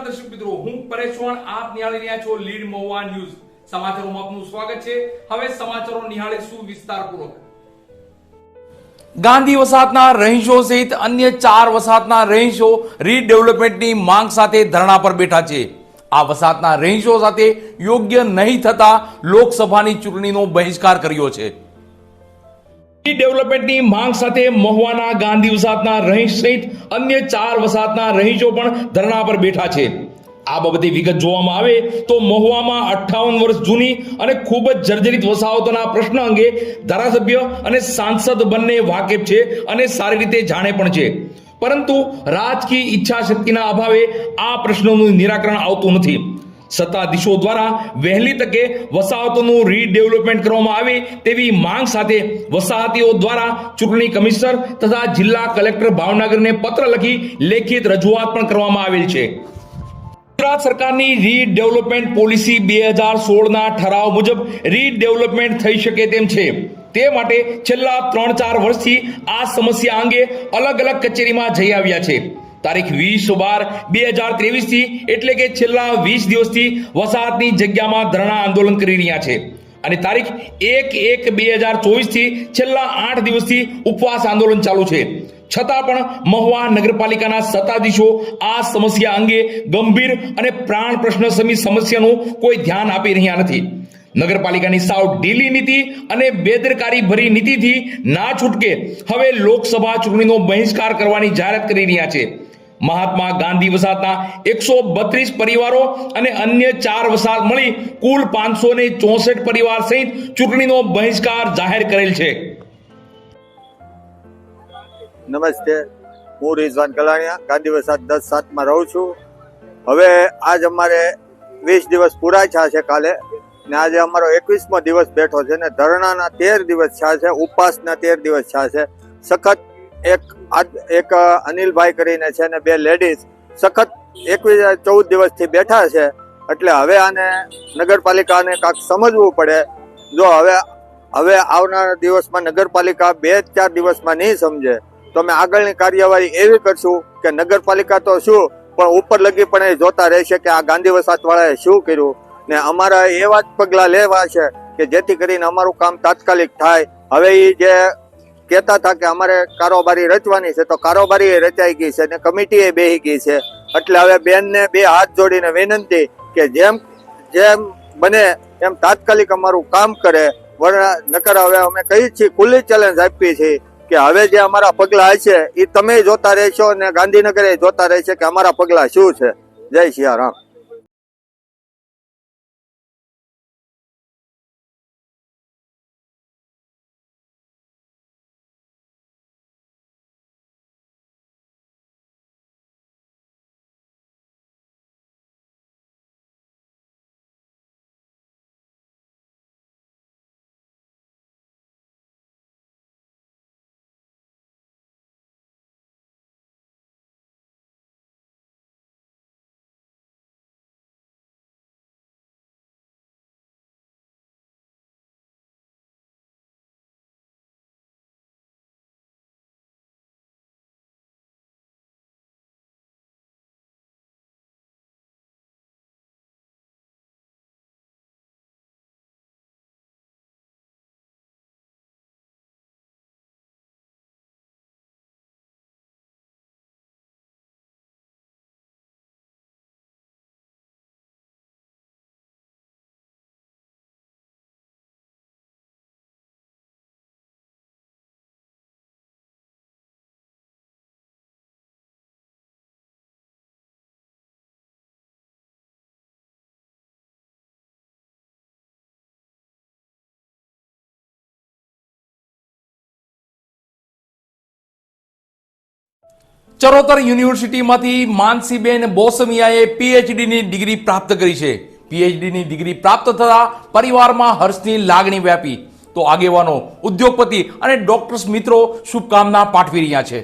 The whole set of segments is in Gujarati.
દર્શક મિત્રો, હું પરેશ ચૌહાણ, આપ નિહાળી રહ્યા છો લીડ મહુવા ન્યૂઝ. સમાચારોમાં આપનું સ્વાગત છે. હવે સમાચારો નિહાળીશું વિસ્તારપૂર્વક. ગાંધી વસાહતના રહીશો સહિત અન્ય 4 વસાહતના રહીશો રીડેવલપમેન્ટની માંગ સાથે ધરણા પર બેઠા છે. આ વસાહતના રહીશો સાથે યોગ્ય નહીં થતા લોકસભાની ચૂંટણીનો બહિષ્કાર કર્યો છે. ડેવલપમેન્ટની માંગ સાથે મહુવાના ગાંધી વસાહતના રહીશ સહિત અન્ય 4 વસાહતના રહીશો પણ ધરણા પર બેઠા છે. આ બાબતે વિગત જોવામાં આવે તો મહુવામાં 58 વર્ષ જૂની અને ખૂબ જ જર્જરિત વસાહતોના પ્રશ્ન અંગે ધારાસભ્ય અને સાંસદ બંને વાકેફ છે અને સારી રીતે જાણે પણ છે, પરંતુ રાજકીય ઈચ્છા શક્તિના અભાવે આ પ્રશ્નોનું નિરાકરણ આવતું નથી. સત્તાધીશો દ્વારા વહેલી તકે વસાહતોનું રીડેવલપમેન્ટ કરવામાં આવે તેવી માંગ સાથે વસાહતીઓ દ્વારા ચૂંટણી કમિશનર તથા જિલ્લા કલેક્ટર ભાવનગરને પત્ર લખી લેખિત રજૂઆત પણ કરવામાં આવેલ છે. ગુજરાત સરકારની રીડેવલપમેન્ટ પોલિસી 2016ના ઠરાવ મુજબ રીડેવલપમેન્ટ થઈ શકે તેમ છે. તે માટે છેલ્લા 3-4 વર્ષથી આ સમસ્યા અંગે અલગ અલગ કચેરીમાં જઈ આવ્યા છે. તારીખ 20/12/2023 થી એટલે કે છેલ્લા 20 દિવસથી વસાહતની જગ્યામાં ધરણા આંદોલન કરી રહ્યા છે અને તારીખ 1/1/2024 થી છેલ્લા 8 દિવસથી ઉપવાસ આંદોલન ચાલુ છે. છતાં પણ મહુવા નગરપાલિકાના સત્તાધીશો આ સમસ્યા અંગે ગંભીર અને પ્રાણ પ્રશ્ન સમી સમસ્યાનું કોઈ ધ્યાન આપી રહ્યા નથી. નગરપાલિકાની સાવ ઢીલી નીતિ અને બેદરકારી ભરી નીતિથી ના છૂટકે હવે લોકસભા ચૂંટણીનો બહિષ્કાર કરવાની જાહેરાત કરી રહ્યા છે. મહાત્મા ગાંધી વસાહતના 132 પરિવારો અને અન્ય 4 વસાહત મળી કુલ 564 પરિવાર સહિત ચૂંટણીનો બહિષ્કાર જાહેર કરેલ છે. નમસ્તે, હું રિઝવાન કલાણીયા ગાંધી વસાહત 10-7માં રહું છું. હવે આજ અમારે 20 દિવસ પૂરા થયા છે કાલે, ને આજે અમારો 21મો દિવસ બેઠો છે ને ધરણાના 13 દિવસ થયા છે, ઉપવાસના 13 દિવસ થયા છે. સખત એક અનિલભાઈ કરીને છે ને 2 લેડીઝ સખત 14 દિવસથી બેઠા છે. એટલે હવે આને નગરપાલિકાને કાંઈક સમજવું પડે. જો હવે આવનારા દિવસમાં નગરપાલિકા 2-4 દિવસમાં નહીં સમજે તો અમે આગળની કાર્યવાહી એવી કરશું કે નગરપાલિકા તો શું પણ ઉપર લગી પણ એ જોતા રહેશે કે આ ગાંધી વસાહત વાળાએ શું કર્યું, ને અમારા એવા જ પગલાં લેવા છે કે જેથી કરીને અમારું કામ તાત્કાલિક થાય. હવે એ જે કહેતા હતા કે અમારે કારોબારી રચવાની છે તો કારોબારી રચાઈ ગઈ છે ને કમિટી બેસી ગઈ છે. એટલે હવે બેનને 2 હાથ જોડીને વિનંતી કે જેમ બને એમ તાત્કાલિક અમારું કામ કરે, નકર હવે અમે કહીએ છીએ, ખુલ્લી ચેલેન્જ આપીએ છીએ કે હવે જે અમારા પગલાં છે એ તમે જોતા રહેશો અને ગાંધીનગરે જોતા રહેશે કે અમારા પગલાં શું છે. જય સિયારામ. ચરોતર યુનિવર્સિટીમાંથી માનસીબેન બોસમિયાએ પીએચડીની ડિગ્રી પ્રાપ્ત કરી છે. પીએચડીની ડિગ્રી પ્રાપ્ત થતા પરિવારમાં હર્ષની લાગણી વ્યાપી. તો આગેવાનો, ઉદ્યોગપતિ અને ડોક્ટર્સ મિત્રો શુભકામના પાઠવી રહ્યા છે.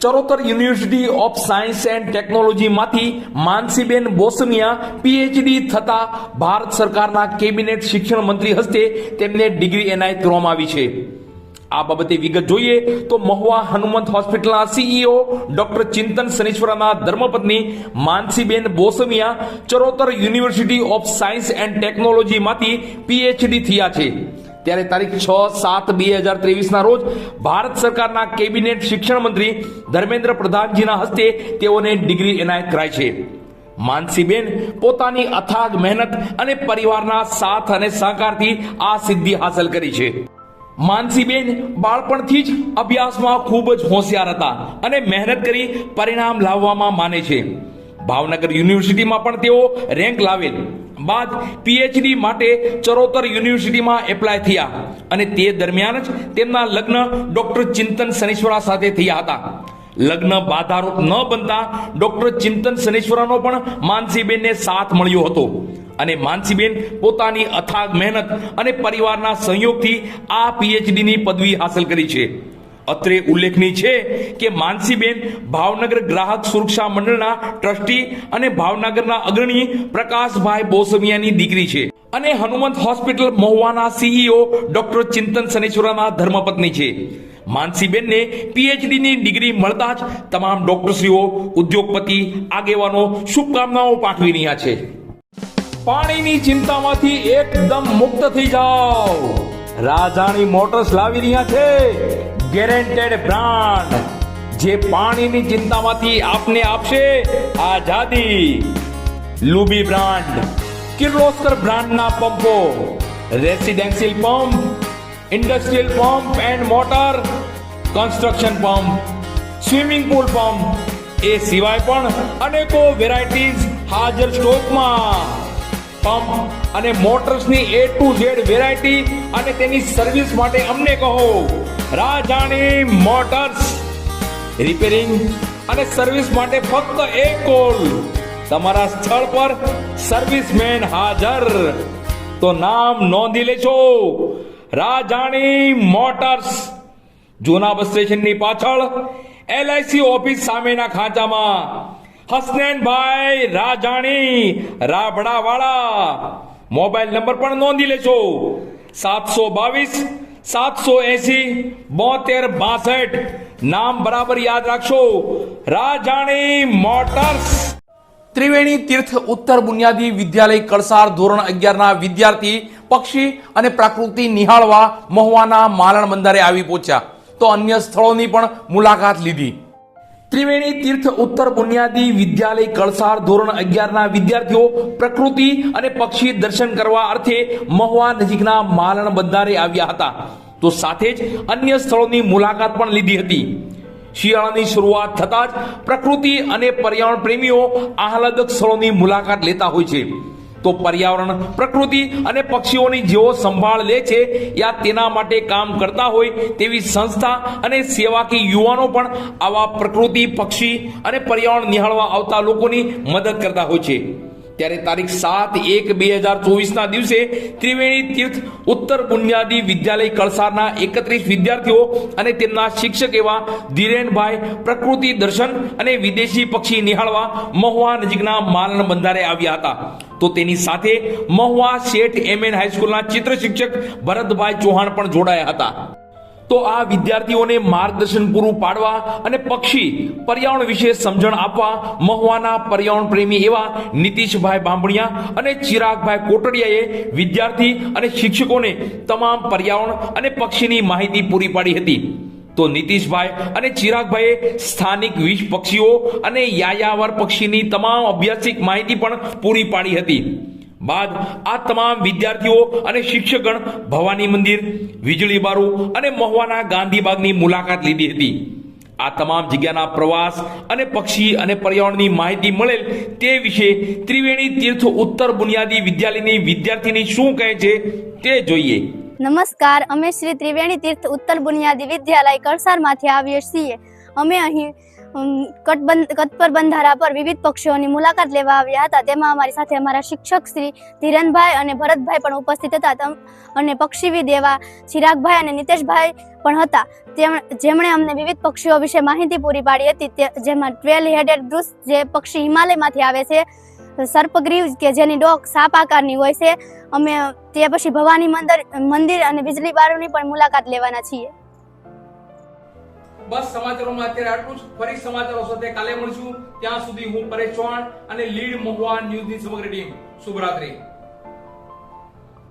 Charotar university of science and ટેકનોલોજીમાંથી માનસીબેન બોસમિયા પીએચડી થતા ભારત સરકારના કેબિનેટ શિક્ષણ મંત્રી હસ્તે તેમને ડિગ્રી એનાયત કરવામાં આવી છે. આ બાબતે વિગત જોઈએ તો મહુવા હનુમંત હોસ્પિટલના સીઈઓ ડોક્ટર ચિંતન શનીશ્વરના ધર્મપત્ની માનસીબેન Bosamiya Charotar university of science and ટેકનોલોજીમાંથી પીએચડી થયા છે. ત્યારે તારીખ 6/7/2023 રોજ ભારત સરકારના કેબિનેટ શિક્ષણ મંત્રી ધર્મેન્દ્ર પ્રધાનજીના હસ્તે તેઓને ડિગ્રી એનાયત કરાઈ છે. માનસીબેન પોતાની અથાગ મહેનત અને પરિવારના સાથ અને સહકારથી આ સિદ્ધિ હાંસલ કરી છે. માનસીબેન બાળપણથી જ અભ્યાસમાં ખૂબ જ હોશિયાર હતા અને મહેનત કરી પરિણામ લાવવામાં માને છે. ભાવનગર યુનિવર્સિટીમાં પણ તેઓ રેન્ક લાવેલ બાદ પીએચડી માટે ચરોતર યુનિવર્સિટીમાં એપ્લાય થયા અને તે દરમિયાન જ તેમના લગ્ન ડોક્ટર ચિંતન શનીશ્વરા સાથે થયા હતા. લગ્ન બાધારૂપ ન બનતા ડોક્ટર ચિંતન શનીશ્વરાનો પણ માનસીબેનને સાથ મળ્યો હતો અને માનસીબેન પોતાની અથાગ મહેનત અને પરિવારના સહયોગથી આ પીએચડીની પદવી હાંસલ કરી છે. અત્રે ઉલ્લેખનીય છે કે માનસીબેન ભાવનગર ગ્રાહક સુરક્ષા મંડળના ટ્રસ્ટી અને ભાવનગરના અગ્રણી પ્રકાશભાઈ બોસમિયાની દીકરી છે અને હનુમંત હોસ્પિટલ મહુવાના સીઈઓ ડોક્ટર ચિંતન શનીશ્વરાના ધર્મપત્ની છે. માનસીબેનને પીએચડીની ડિગ્રી મળતા જ તમામ ડોક્ટરશ્રીઓ, ઉદ્યોગપતિ, આગેવાનો શુભકામનાઓ પાઠવી રહ્યા છે. પાણીની ચિંતામાંથી એકદમ મુક્ત થઈ જાઓ. રાજાણી મોટર્સ લાવી રહ્યા છે ગેરંટેડ બ્રાન્ડ, જે પાણીની ચિંતામાંથી આપને આપશે આઝાદી. લુબી બ્રાન્ડ, કિર્લોસ્કર બ્રાન્ડના પંપો, residential pump, industrial pump and motor, construction pump, swimming pool pump એ સિવાય પણ અનેકો વેરાયટીઝ હાજર સ્ટોકમાં. પંપ અને મોટર્સની A to Z વેરાયટી અને તેની સર્વિસ માટે અમને કહો રાજાણી મોટર્સ. રિપેરિંગ અને સર્વિસ માટે ફક્ત એક કોલ. તમારા સ્થળ પર સર્વિસમેન હાજર. તો નામ નોંધી લેજો, રાજાણી મોટર્સ, જૂના બસ સ્ટેશનની પાછળ LIC ઓફિસ સામેના ખાંચામાં. હસનૈનભાઈ રાજાણી, રાબડાવાળા. મોબાઈલ નંબર પણ નોંધી લેજો 722-780-7262. નામ બરાબર યાદ રાખશો, રાજાણી મોટર્સ. ત્રિવેણી તીર્થ ઉત્તર બુનિયાદી વિદ્યાલય કળસાર ધોરણ 11 ના વિદ્યાર્થી પક્ષી અને પ્રકૃતિ નિહાળવા મહુવાના માલણ બંદરે આવી પહોંચ્યા તો અન્ય સ્થળોની પણ મુલાકાત લીધી. ત્રિવેણી તીર્થ ઉત્તર બુનિયાદી વિદ્યાલય કળસાર ધોરણ 11 ના વિદ્યાર્થીઓ પ્રકૃતિ અને પક્ષી દર્શન કરવા અર્થે મહુવા નજીકના માલણ બંદરે આવ્યા હતા તો સાથે જ અન્ય સ્થળોની મુલાકાત પણ લીધી હતી. શિયાળાની શરૂઆત થતાં જ પ્રકૃતિ અને પર્યાવરણ પ્રેમીઓ આહલાદક સ્થળોની મુલાકાત લેતા હોય છે. તો પર્યાવરણ, પ્રકૃતિ અને પક્ષીઓની જેઓ સંભાળ લે છે યા તેના માટે કામ કરતા હોય તેવી સંસ્થા અને સેવાકીય યુવાનો પણ આવા પ્રકૃતિ, પક્ષી અને પર્યાવરણ નિહાળવા આવતા લોકોની મદદ કરતા હોય છે. ત્યારે તારીખ 7/1/2024 ના દિવસે ત્રિવેણી તીર્થ ઉત્તર બુનિયાદી વિદ્યાલય કળસારના 31 વિદ્યાર્થીઓ અને તેમના શિક્ષક એવા ધીરેનભાઈ પ્રકૃતિ દર્શન અને વિદેશી પક્ષી નિહાળવા મહુવા નજીકના માલણ બંદરે આવ્યા હતા. તો તેની સાથે મહુવા શેઠ MN હાઈસ્કૂલના ચિત્ર શિક્ષક ભરતભાઈ ચૌહાણ પણ જોડાયા હતા. તો આ વિદ્યાર્થીઓને માર્ગદર્શન પૂરું પાડવા અને પક્ષી પર્યાવરણ વિશે સમજણ આપવા મહુવાના પર્યાવરણ પ્રેમી એવા નીતિશભાઈ બાંભણિયા અને ચિરાગભાઈ કોટડિયાએ વિદ્યાર્થી અને શિક્ષકોને તમામ પર્યાવરણ અને પક્ષીની માહિતી પૂરી પાડી હતી. તો નીતિશભાઈ અને ચિરાગભાઈએ સ્થાનિક વિષ પક્ષીઓ અને યાયાવર પક્ષીની તમામ અભ્યાસિક માહિતી પણ પૂરી પાડી હતી. બાદ આ તમામ વિદ્યાર્થીઓ અને શિક્ષકગણ ભવાની મંદિર, વીજળી બારું અને મહુવાના ગાંધીબાગની મુલાકાત લીધી હતી. આ તમામ જગ્યાના પ્રવાસ અને પક્ષી અને પર્યાવરણની માહિતી મળેલ તે વિશે ત્રિવેણી તીર્થ ઉત્તર બુનિયાદી વિદ્યાલયની વિદ્યાર્થીની શું કહે છે તે જોઈએ. નમસ્કાર, અમે શ્રી ત્રિવેણી તીર્થ ઉત્તર બુનિયાદી વિદ્યાલય કળસારમાંથી આવીએ છીએ. અમે અહીં કટપર બંધારા પર વિવિધ પક્ષીઓની મુલાકાત લેવા આવ્યા હતા. તેમાં અમારી સાથે અમારા શિક્ષક શ્રી ધીરનભાઈ અને ભરતભાઈ પણ ઉપસ્થિત હતા અને પક્ષીવિદ એવા ચિરાગભાઈ અને નીતેશભાઈ પણ હતા. જેમણે અમને વિવિધ પક્ષીઓ વિશે માહિતી પૂરી પાડી હતી. જેમાં 12 હેડેડ ધ્રુસ જે પક્ષી હિમાલયમાંથી આવે છે, સર્પગ્રીવ કે જેની ડોક સાપ આકારની હોય છે. અમે તે પછી ભવાની મંદિર અને વીજળી બારુની પણ મુલાકાત લેવાના છીએ. બસ સમાચારોમાં અત્યારે આટલું જ. ફરી સમાચારો સાથે કાલે મળશું. ત્યાં સુધી હું પરેશ ચૌહાણ અને લીડ મહુવા ન્યૂઝની સમગ્ર ટીમ શુભરાત્રી.